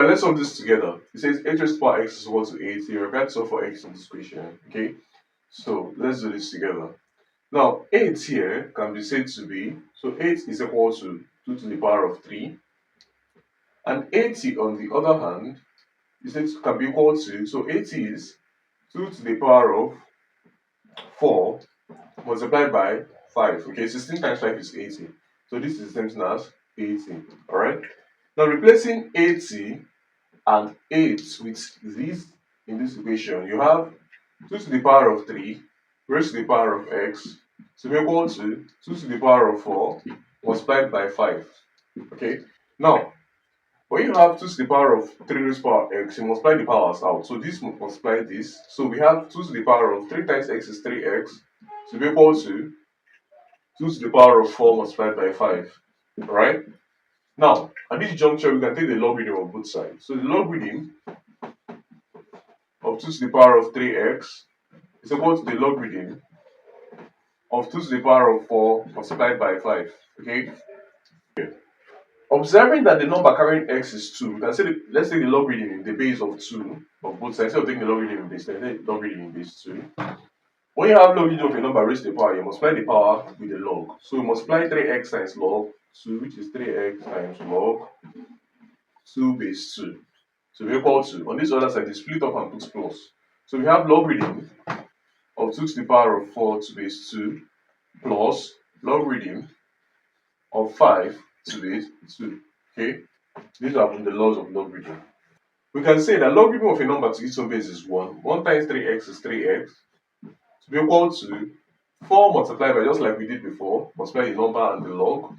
Let's solve this together. It says h raised to the power x is equal to 8. You're required to solve for x in this equation. Okay, so let's do this together. Now 8 here can be said to be, so 8 is equal to 2 to the power of 3, and 80 on the other hand is said to can be equal to, so 80 is 2 to the power of 4 multiplied by 5. Okay, 16 times 5 is 80. So this is the same thing as 80. Alright. Now replacing 80 and 8 with these in this equation, you have 2 to the power of 3 raised to the power of x to be equal to 2 to the power of 4 multiplied by 5. Okay. Now when you have 2 to the power of 3 raised to the power x, you multiply the powers out. So this multiply this. So we have 2 to the power of 3 times x is 3x to be equal to 2 to the power of 4 multiplied by 5. Alright? Now, at this juncture, we can take the logarithm of both sides. So the logarithm of 2 to the power of 3x is equal to the logarithm of 2 to the power of 4 multiplied by 5. Okay? Observing that the number carrying x is 2, we can say let's take the logarithm in the base of 2 of both sides. Instead of taking the logarithm in base 10, take the logarithm in base 2. When you have logarithm of a number raised to the power, you multiply the power with the log. So we multiply 3x times log 2, which is 3x times log 2 base 2. So we equal to, on this other side, you split up and put plus. So we have logarithm of 2 to the power of 4 to base 2 plus logarithm of 5 to base 2. Okay? These are from the laws of logarithm. We can say that logarithm of a number to its own base is 1. 1 times 3x is 3x. To be equal to 4 multiplied by, just like we did before, multiply the number and the log.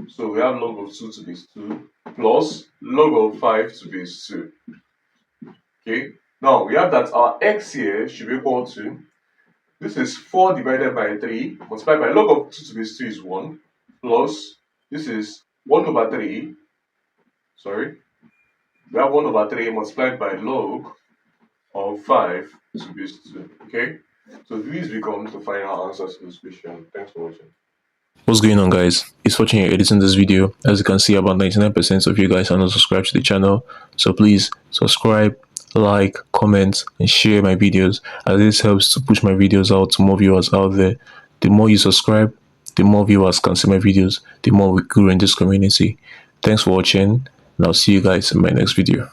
So we have log of 2 to base 2 plus log of 5 to base 2. Okay, now we have that our x here should be equal to, this is 4 divided by 3 multiplied by log of 2 to base 2 is 1 plus, this is 1 over 3, sorry, we have 1 over 3 multiplied by log of 5 to base 2. Okay, so this becomes the final answer to this question. Thanks for watching. What's going on, guys? It's watching here editing this video. As you can see, about 99% of you guys are not subscribed to the channel, so please subscribe, like, comment, and share my videos, as this helps to push my videos out to more viewers out there. The more you subscribe, the more viewers can see my videos, the more we grow in this community. Thanks for watching, and I'll see you guys in my next video.